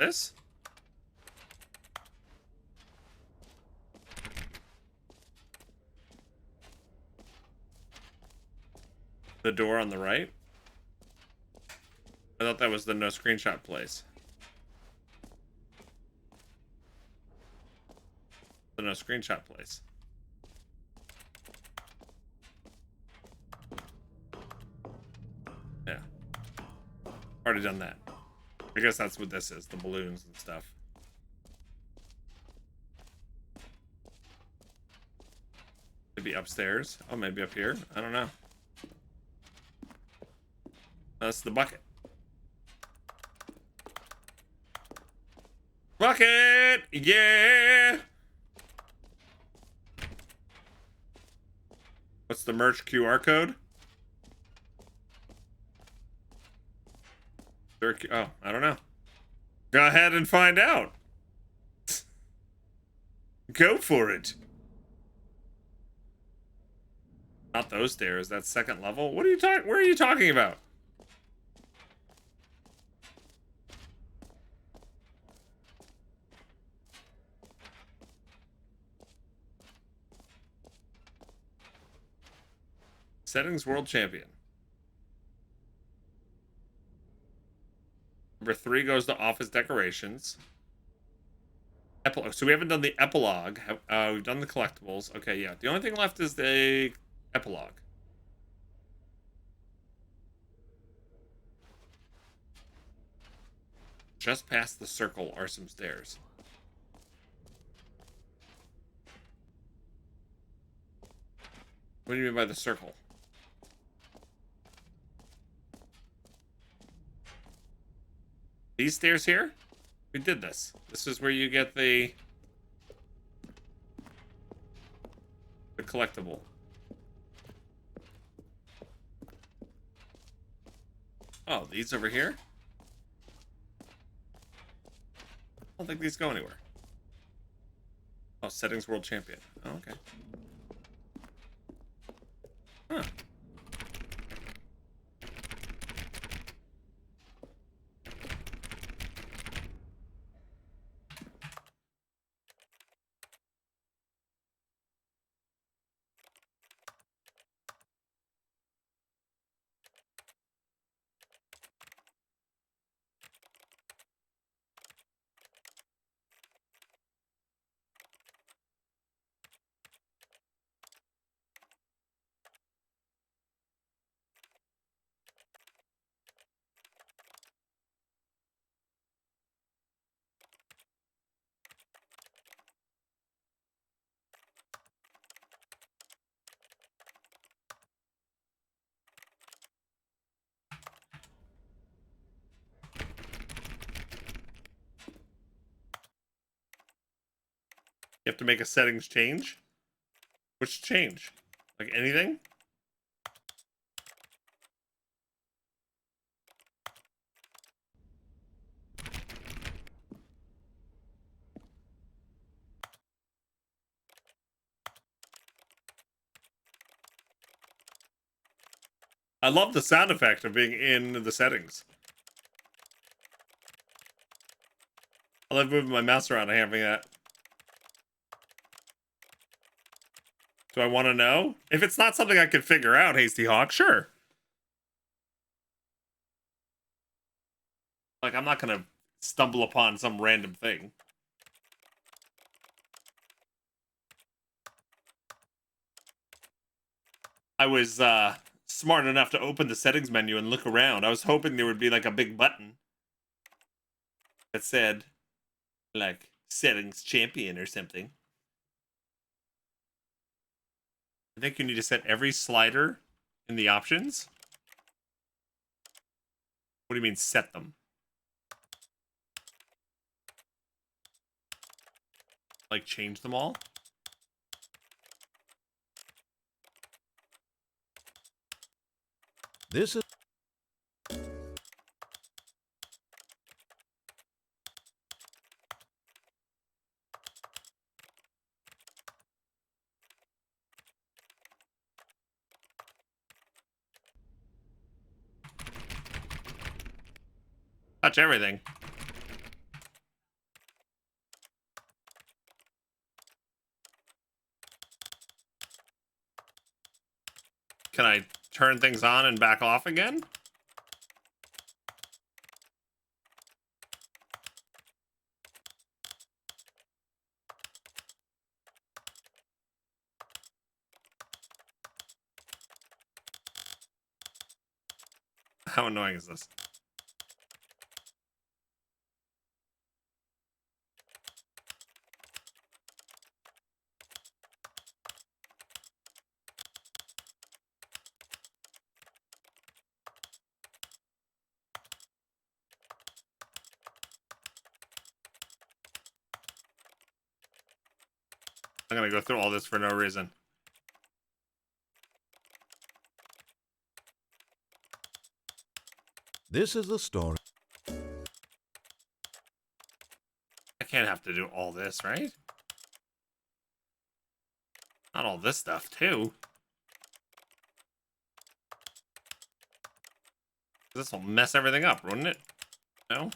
this? The door on the right? I thought that was the no screenshot place. The no screenshot place. Yeah. Already done that. I guess that's what this is, the balloons and stuff. Maybe upstairs. Oh, maybe up here. I don't know. That's the bucket. Bucket! Yeah! What's the merch QR code? Oh, I don't know. Go ahead and find out. Go for it. Not those stairs. That's second level. What are you talking? Where are you talking about? Settings world champion. Number 3 goes to office decorations. Epilogue. So we haven't done the epilogue. We've done the collectibles. Okay, yeah. The only thing left is the epilogue. Just past the circle are some stairs. What do you mean by the circle? These stairs here? We did this. This is where you get the collectible. Oh, these over here? I don't think these go anywhere. Oh, settings world champion. Oh, okay. Huh. You have to make a settings change? Which change? Like anything? I love the sound effect of being in the settings. I love moving my mouse around and having that. Do I want to know? If it's not something I can figure out, Hasty Hawk, sure. Like, I'm not going to stumble upon some random thing. I was smart enough to open the settings menu and look around. I was hoping there would be like a big button that said, like, settings champion or something. I think you need to set every slider in the options. What do you mean set them? Like change them all? This is Touch everything. Can I turn things on and back off again? How annoying is this? I'm gonna go through all this for no reason. This is the story. I can't have to do all this, right? Not all this stuff, too. This will mess everything up, wouldn't it? No?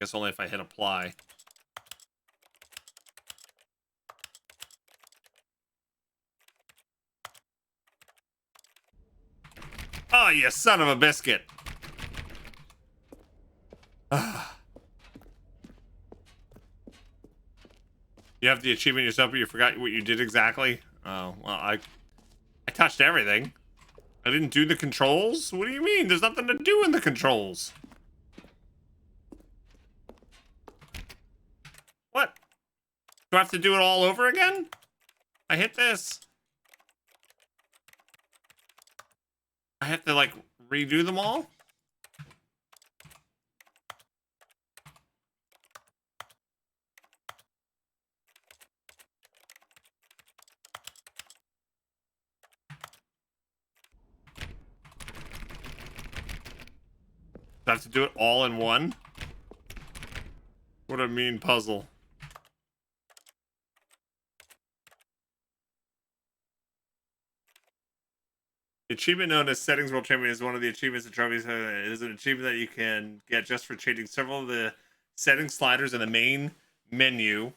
Guess only if I hit apply. Oh, you son of a biscuit. You have the achievement yourself, but you forgot what you did exactly? Oh, well, I touched everything. I didn't do the controls? What do you mean? There's nothing to do in the controls. What? Do I have to do it all over again? I hit this. I have to, like, redo them all? Do I have to do it all in one? What a mean puzzle. The achievement known as Settings World Champion is one of the achievements and trophies. It is an achievement that you can get just for changing several of the settings sliders in the main menu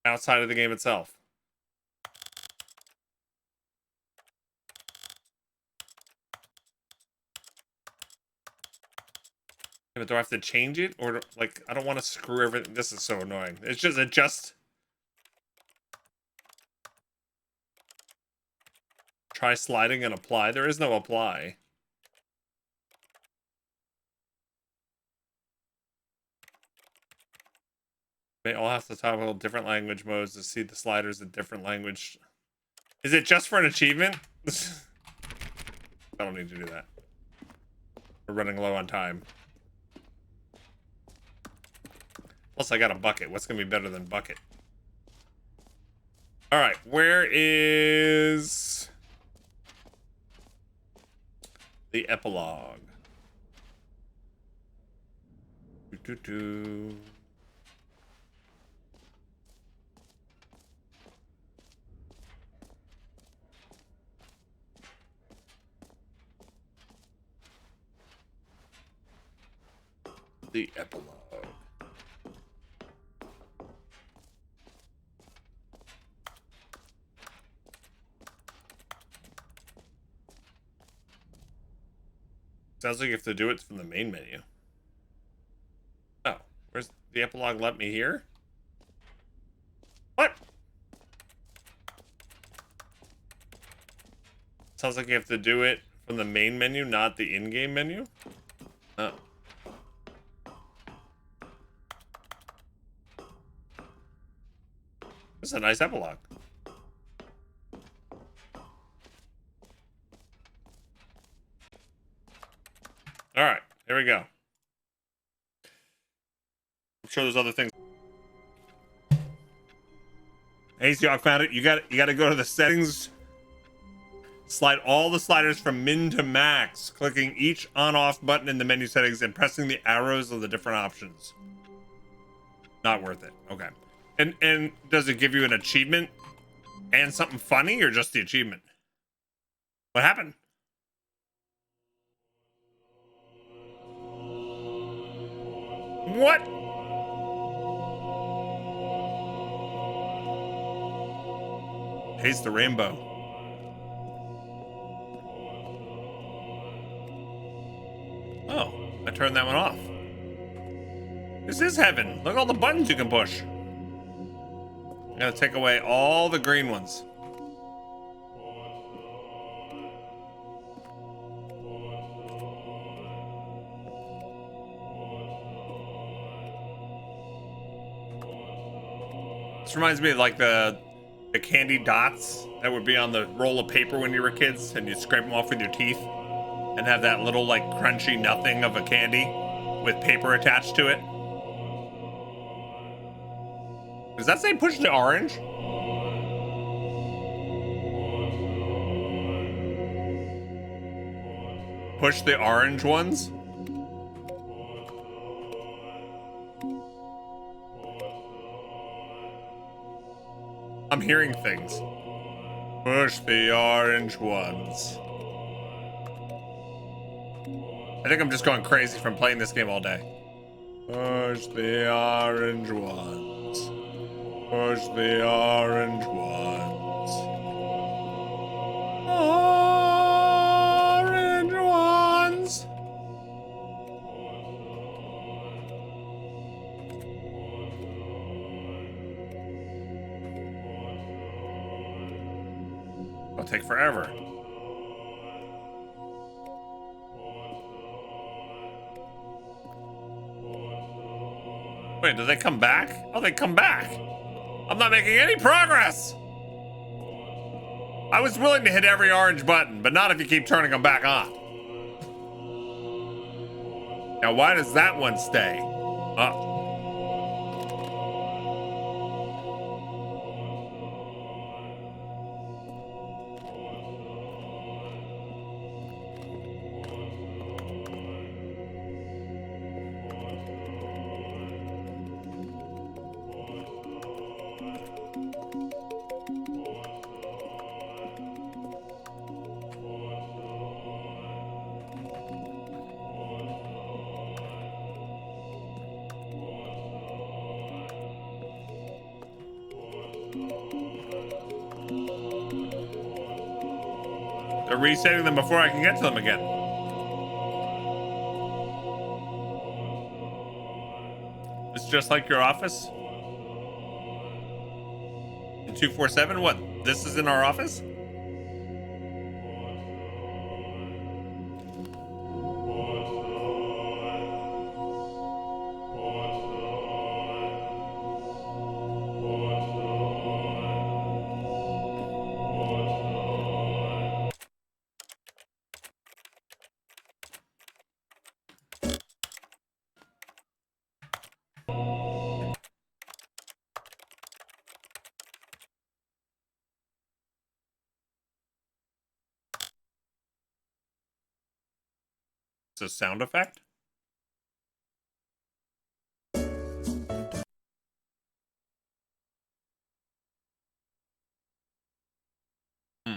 outside of the game itself. But do I have to change it? Or, like, I don't want to screw everything. This is so annoying. It's just adjust. Try sliding and apply. There is no apply. They all have to toggle different language modes to see the sliders in different language. Is it just for an achievement? I don't need to do that. We're running low on time. Plus, I got a bucket. What's going to be better than bucket? All right, where is the epilogue? Doo-doo-doo. The epilogue. Sounds like you have to do it from the main menu. Oh, where's the epilogue? Let me hear. What? Sounds like you have to do it from the main menu, not the in-game menu. Oh. This is a nice epilogue. All right, here we go. I'm sure there's other things. Hey, Seahawk found it. You got to go to the settings. Slide all the sliders from min to max, clicking each on/off button in the menu settings and pressing the arrows of the different options. Not worth it. Okay. And does it give you an achievement and something funny, or just the achievement? What happened? What? Taste the rainbow. Oh, I turned that one off. This is heaven. Look at all the buttons you can push. I'm gonna take away all the green ones. This reminds me of like the candy dots that would be on the roll of paper when you were kids, and you'd scrape them off with your teeth and have that little like crunchy nothing of a candy with paper attached to it. Does that say push the orange? Push the orange ones? I'm hearing things. Push the orange ones. I think I'm just going crazy from playing this game all day. Push the orange ones. Push the orange ones. Orange ones. It'll take forever. Wait, do they come back? Oh, they come back. I'm not making any progress. I was willing to hit every orange button, but not if you keep turning them back on. Now, why does that one stay? They're resetting them before I can get to them again. It's just like your office? In 247? What? This is in our office? It's a sound effect? Hmm.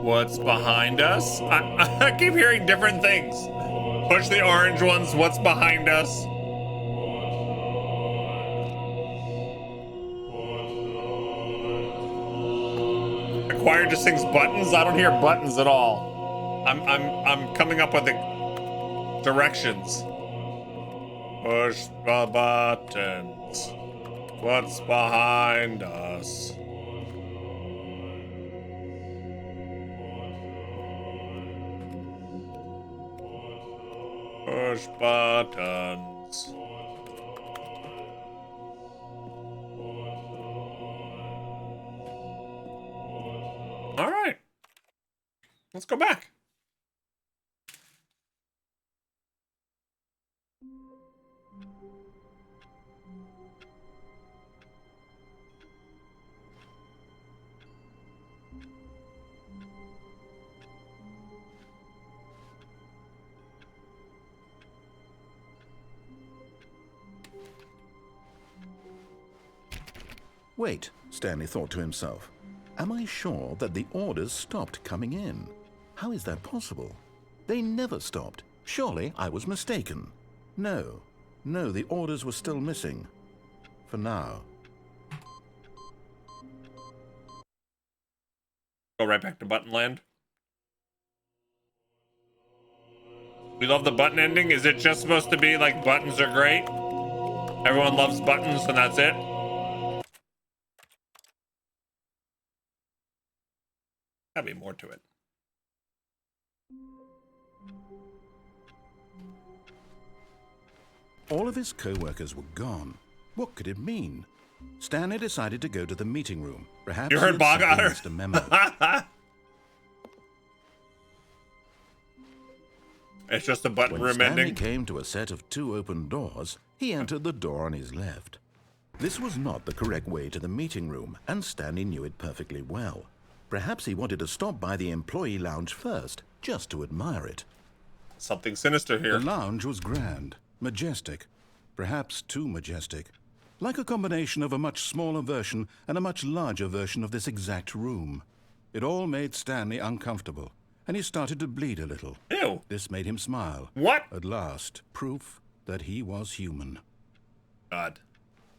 What's behind us? I keep hearing different things. Push the orange ones. What's behind us? Acquired just sings buttons. I don't hear buttons at all. I'm coming up with the directions. Push the buttons. What's behind us? Push buttons. All right. Let's go back. Wait, Stanley thought to himself. Am I sure that the orders stopped coming in? How is that possible? They never stopped. Surely I was mistaken. No, the orders were still missing. For now. Go right back to button land. We love the button ending. Is it just supposed to be like buttons are great? Everyone loves buttons and that's it? Gotta be more to it. All of his co-workers were gone. What could it mean? Stanley decided to go to the meeting room. Perhaps you heard Bog Otter? Missed a memo. It's just a button When room Stanley ending. came to a set of 2 open doors, he entered the door on his left. This was not the correct way to the meeting room, and Stanley knew it perfectly well. Perhaps he wanted to stop by the employee lounge first, just to admire it. Something sinister here. The lounge was grand, majestic, perhaps too majestic. Like a combination of a much smaller version and a much larger version of this exact room. It all made Stanley uncomfortable, and he started to bleed a little. Ew. This made him smile. What? At last, proof that he was human. God.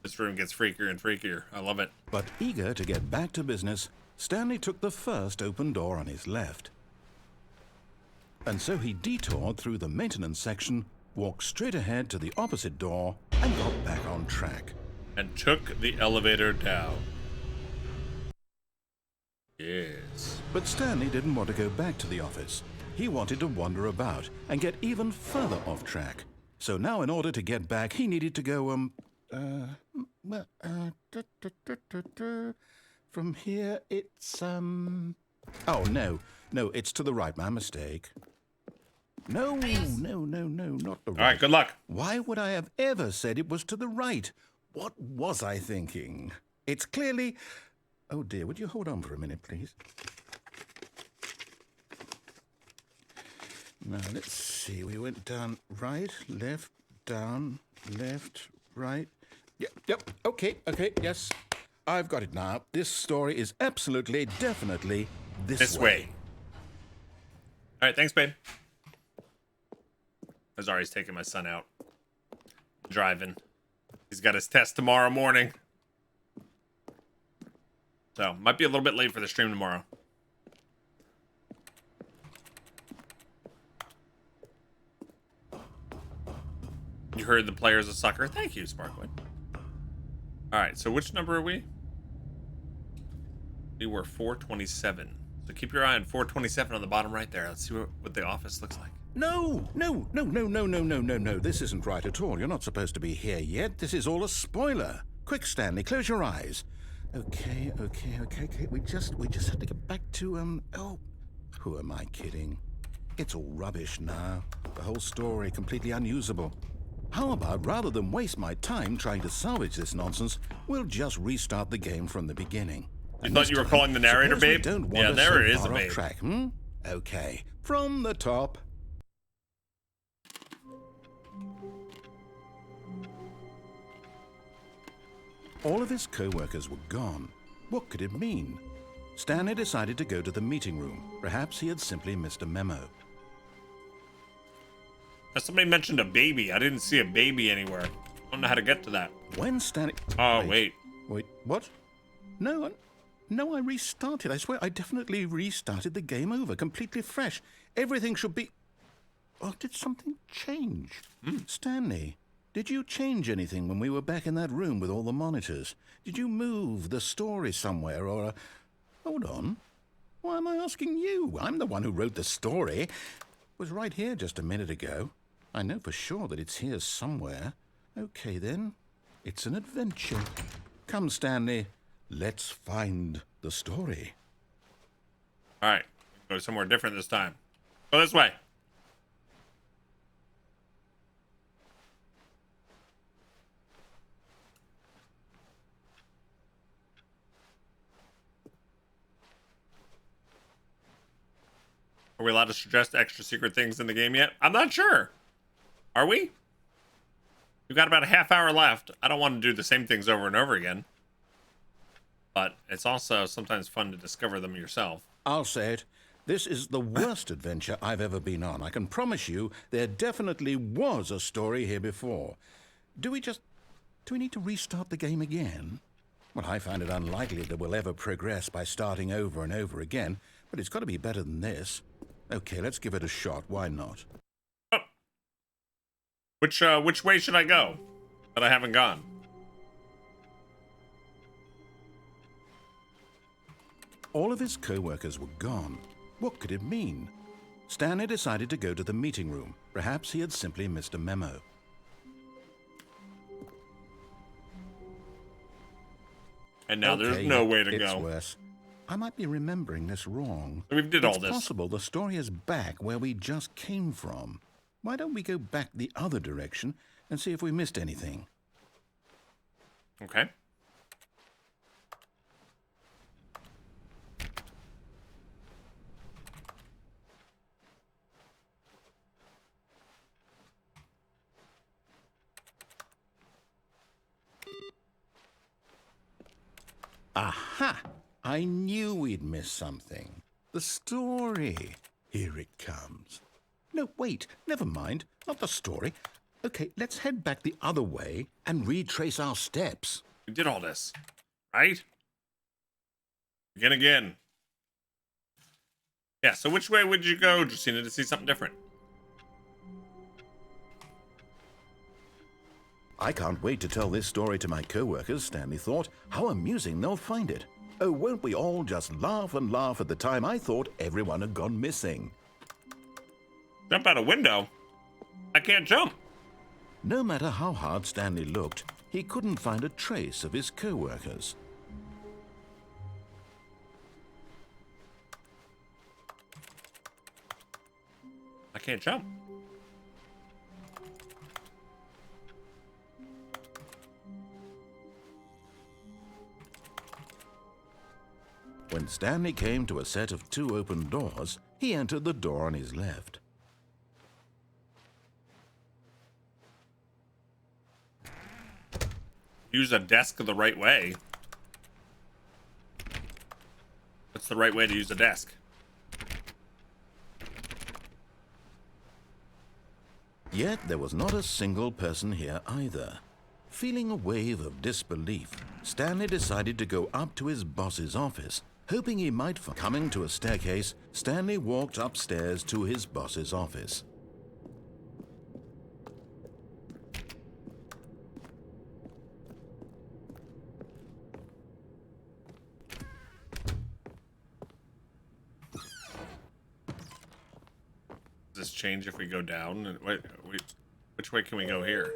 This room gets freakier and freakier. I love it. But eager to get back to business, Stanley took the first open door on his left. And so he detoured through the maintenance section, walked straight ahead to the opposite door, and got back on track. And took the elevator down. Yes. But Stanley didn't want to go back to the office. He wanted to wander about and get even further off track. So now in order to get back, he needed to go, from here it's, oh, no, it's to the right, my mistake. No, not the right. All right, good luck. Why would I have ever said it was to the right? What was I thinking? It's clearly... Oh dear, would you hold on for a minute, please? Now, let's see. We went down right, left, down, left, right. Yep, okay, yes. I've got it now. This story is absolutely, definitely this way. All right, thanks, babe. Azari's taking my son out. Driving. He's got his test tomorrow morning. So, might be a little bit late for the stream tomorrow. You heard the players of soccer. Thank you, Sparkling. Alright, so which number are we? We were 427. So keep your eye on 427 on the bottom right there. Let's see what the office looks like. No. This isn't right at all. You're not supposed to be here yet. This is all a spoiler. Quick, Stanley, close your eyes. Okay. We just have to get back to, oh, who am I kidding? It's all rubbish now. The whole story completely unusable. How about, rather than waste my time trying to salvage this nonsense, we'll just restart the game from the beginning. You thought you were calling the narrator babe? Yeah, narrator is a babe. Track, hmm? Okay, from the top. All of his co-workers were gone. What could it mean? Stanley decided to go to the meeting room. Perhaps he had simply missed a memo. Somebody mentioned a baby. I didn't see a baby anywhere. I don't know how to get to that. When Stanley... Oh, wait. Wait, what? No, I restarted. I swear, I definitely restarted the game over, completely fresh. Everything should be... Oh, did something change? Stanley, did you change anything when we were back in that room with all the monitors? Did you move the story somewhere or... Hold on. Why am I asking you? I'm the one who wrote the story. It was right here just a minute ago. I know for sure that it's here somewhere. Okay, then. It's an adventure. Come, Stanley. Let's find the story. All right. Go somewhere different this time. Go this way. Are we allowed to suggest extra secret things in the game yet? I'm not sure. Are we? We've got about a half hour left. I don't want to do the same things over and over again. but it's also sometimes fun to discover them yourself. I'll say it. This is the worst adventure I've ever been on. I can promise you there definitely was a story here before. Do we need to restart the game again? Well, I find it unlikely that we'll ever progress by starting over and over again, but it's got to be better than this. Okay, let's give it a shot. Why not? Oh. Which way should I go that I haven't gone? All of his co-workers were gone. What could it mean? Stanley decided to go to the meeting room. Perhaps he had simply missed a memo. And now there's no way to go. It's worse. I might be remembering this wrong. We did all this. It's possible the story is back where we just came from. Why don't we go back the other direction and see if we missed anything? Okay. Aha! I knew we'd miss something. The story. Here it comes. No, wait, never mind. Not the story. Okay, let's head back the other way and retrace our steps. We did all this, right? Again. Yeah, so which way would you go, Justina, to see something different? I can't wait to tell this story to my co-workers, Stanley thought. How amusing they'll find it. Oh, won't we all just laugh and laugh at the time I thought everyone had gone missing. Jump out a window? I can't jump. No matter how hard Stanley looked, he couldn't find a trace of his co-workers. I can't jump. When Stanley came to a set of 2 open doors, he entered the door on his left. Use a desk the right way. What's the right way to use a desk? Yet there was not a single person here either. Feeling a wave of disbelief, Stanley decided to go up to his boss's office, hoping he might find. Coming to a staircase, Stanley walked upstairs to his boss's office. Does this change if we go down? Which way can we go here?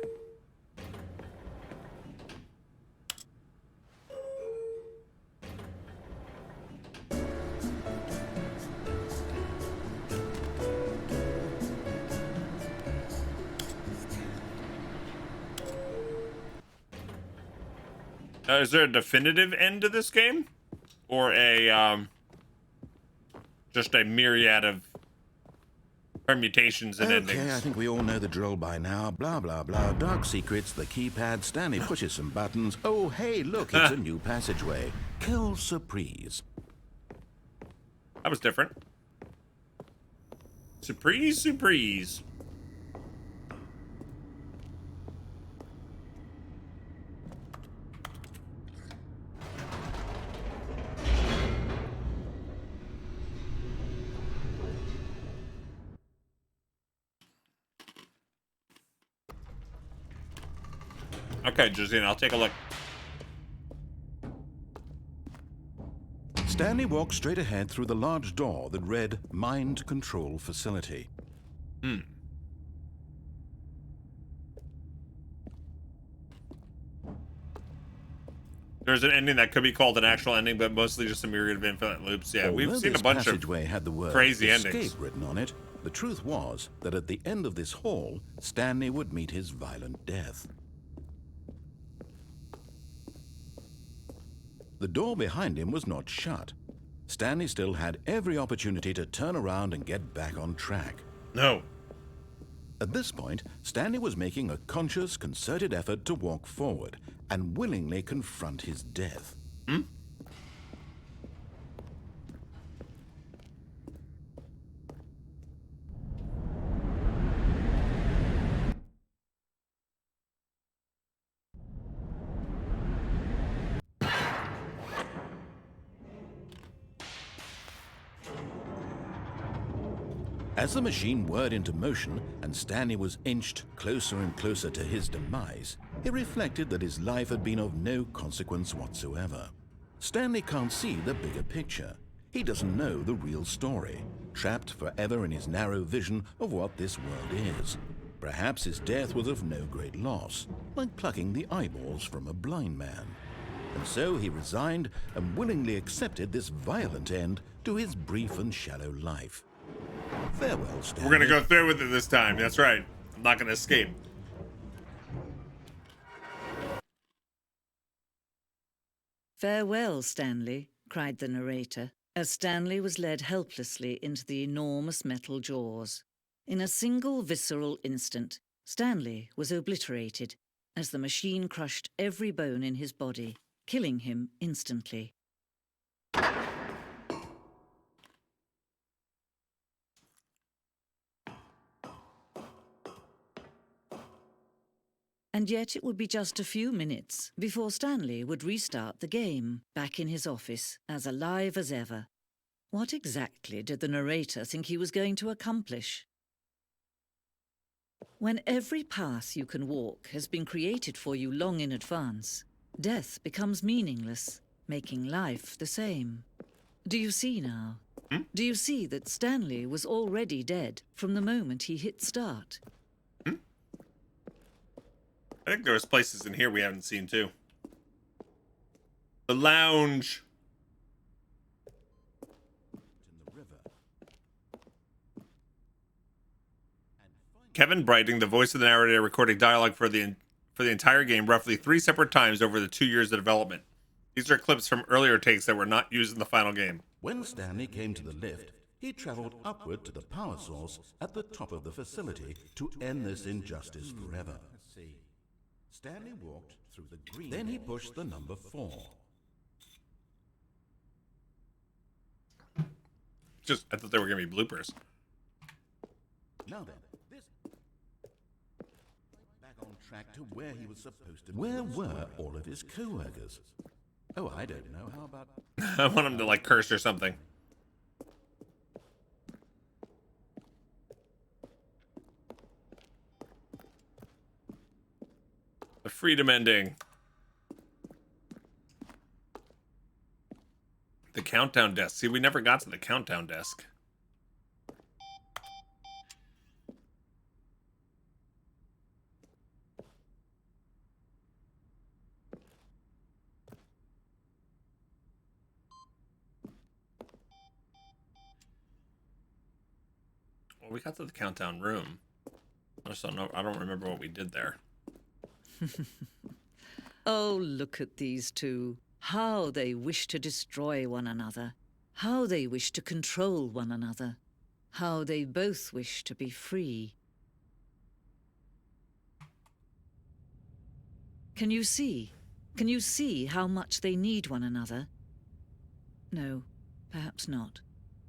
Is there a definitive end to this game? Or a, just a myriad of permutations and endings? Okay, I think we all know the drill by now. Blah, blah, blah. Dark secrets, the keypad. Stanley pushes some buttons. Oh, hey, look, it's a new passageway. Kill surprise. That was different. Surprise. Okay, Josine, I'll take a look. Stanley walked straight ahead through the large door that read Mind Control Facility. There's an ending that could be called an actual ending, but mostly just a myriad of infinite loops. Yeah, we've Although seen a this bunch of passageway had the word crazy escape endings. written on it. The truth was that at the end of this hall, Stanley would meet his violent death. The door behind him was not shut. Stanley still had every opportunity to turn around and get back on track. No. At this point, Stanley was making a conscious, concerted effort to walk forward and willingly confront his death. As the machine whirred into motion and Stanley was inched closer and closer to his demise, he reflected that his life had been of no consequence whatsoever. Stanley can't see the bigger picture. He doesn't know the real story, trapped forever in his narrow vision of what this world is. Perhaps his death was of no great loss, like plucking the eyeballs from a blind man. And so he resigned and willingly accepted this violent end to his brief and shallow life. Farewell, Stanley. We're gonna go through with it this time. That's right. I'm not gonna escape. "Farewell, Stanley," cried the narrator, as Stanley was led helplessly into the enormous metal jaws. In a single visceral instant, Stanley was obliterated as the machine crushed every bone in his body, killing him instantly. And yet it would be just a few minutes before Stanley would restart the game, back in his office, as alive as ever. What exactly did the narrator think he was going to accomplish? When every path you can walk has been created for you long in advance, death becomes meaningless, making life the same. Do you see now? Do you see that Stanley was already dead from the moment he hit start? I think there was places in here we haven't seen too. The lounge. Kevin Brighting, the voice of the narrator, recording dialogue for the entire game roughly 3 separate times over the 2 years of development. These are clips from earlier takes that were not used in the final game. When Stanley came to the lift, he traveled upward to the power source at the top of the facility to end this injustice forever. Stanley walked through the green. Then he pushed the number 4. I thought they were going to be bloopers. Now then, this back on track to where he was supposed to be. Where were all of his co-workers? Oh, I don't know. How about... I want him to like curse or something. The freedom ending. The countdown desk. See, we never got to the countdown desk. Well, we got to the countdown room. I just don't know. I don't remember what we did there. Oh, look at these two. How they wish to destroy one another. How they wish to control one another. How they both wish to be free. Can you see? Can you see how much they need one another? No, perhaps not.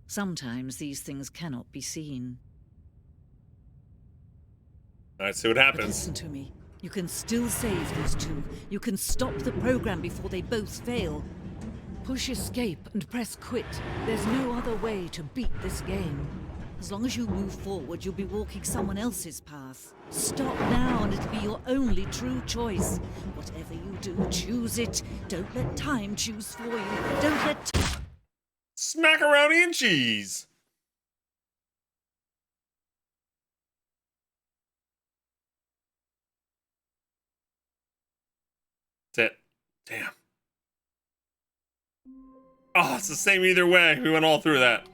Sometimes these things cannot be seen. All right, see what But happens. listen to me. You can still save these two. You can stop the program before they both fail. Push escape and press quit. There's no other way to beat this game. As long as you move forward, you'll be walking someone else's path. Stop now and it'll be your only true choice. Whatever you do, choose it. Don't let time choose for you. Don't let... Smackaroni and cheese. That's it. Damn. Oh, it's the same either way. We went all through that.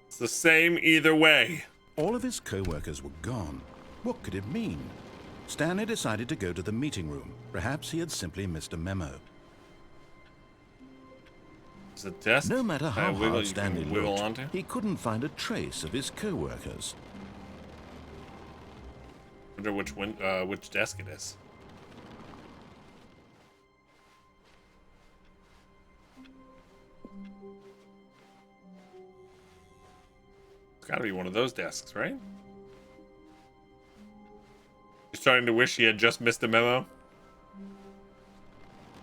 It's the same either way. All of his co-workers were gone. What could it mean? Stanley decided to go to the meeting room. Perhaps he had simply missed a memo. Is it desk? No matter how wiggle, hard you Stanley can wiggle looked, onto? he couldn't find a trace of his co-workers. I wonder which desk it is. It's gotta be one of those desks, right? You're starting to wish he had just missed a memo?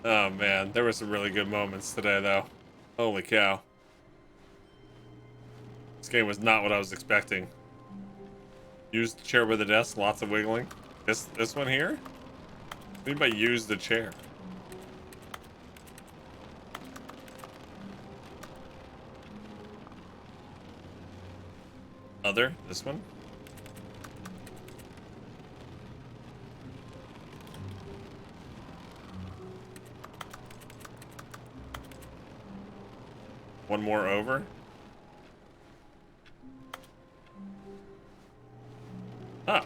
Oh man, there were some really good moments today though. Holy cow. This game was not what I was expecting. Use the chair with the desk, lots of wiggling. This one here? Anybody use the chair? Other? This one? One more over? Ah.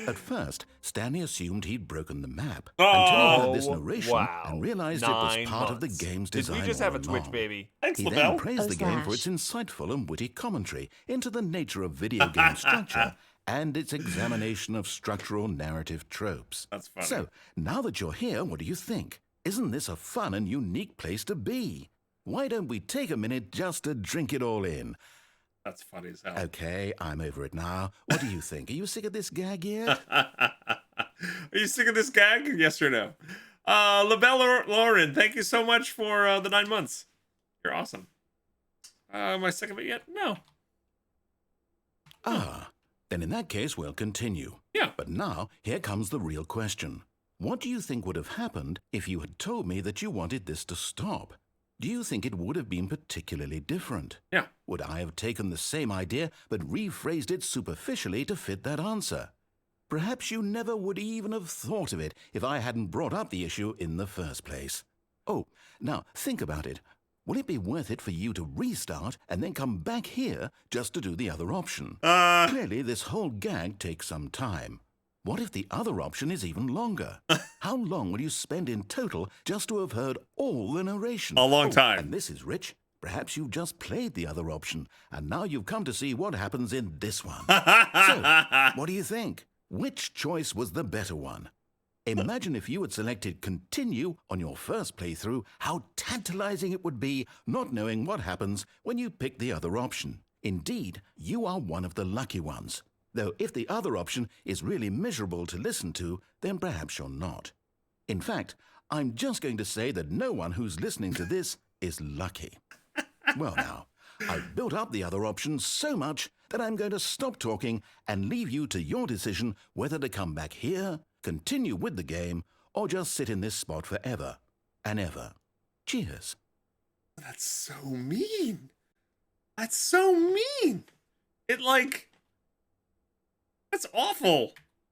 At first, Stanley assumed he'd broken the map Oh, until he heard this narration wow. and realized it was 9 part of the months. game's Did design we just all have a Twitch along. baby? Thanks, He then LaBelle. praised the game for its insightful and witty commentary into the nature of video game structure and its examination of structural narrative tropes. That's funny. So, now that you're here, what do you think? Isn't this a fun and unique place to be? Why don't we take a minute just to drink it all in? That's funny as hell. Okay, I'm over it now. What do you think? Are you sick of this gag yet? Are you sick of this gag? Yes or no? LaBelle Lauren, thank you so much for the 9 months. You're awesome. Am I sick of it yet? No. Ah, then in that case, we'll continue. Yeah. But now, here comes the real question. What do you think would have happened if you had told me that you wanted this to stop? Do you think it would have been particularly different? Yeah. Would I have taken the same idea but rephrased it superficially to fit that answer? Perhaps you never would even have thought of it if I hadn't brought up the issue in the first place. Oh, now think about it. Will it be worth it for you to restart and then come back here just to do the other option? Clearly, this whole gag takes some time. What if the other option is even longer? How long will you spend in total just to have heard all the narration? A long time. And this is Rich. Perhaps you've just played the other option, and now you've come to see what happens in this one. So, what do you think? Which choice was the better one? Imagine if you had selected continue on your first playthrough, how tantalizing it would be not knowing what happens when you pick the other option. Indeed, you are one of the lucky ones. Though if the other option is really miserable to listen to, then perhaps you're not. In fact, I'm just going to say that no one who's listening to this is lucky. Well now, I've built up the other option so much that I'm going to stop talking and leave you to your decision whether to come back here, continue with the game, or just sit in this spot forever and ever. Cheers. That's so mean. That's so mean. That's awful.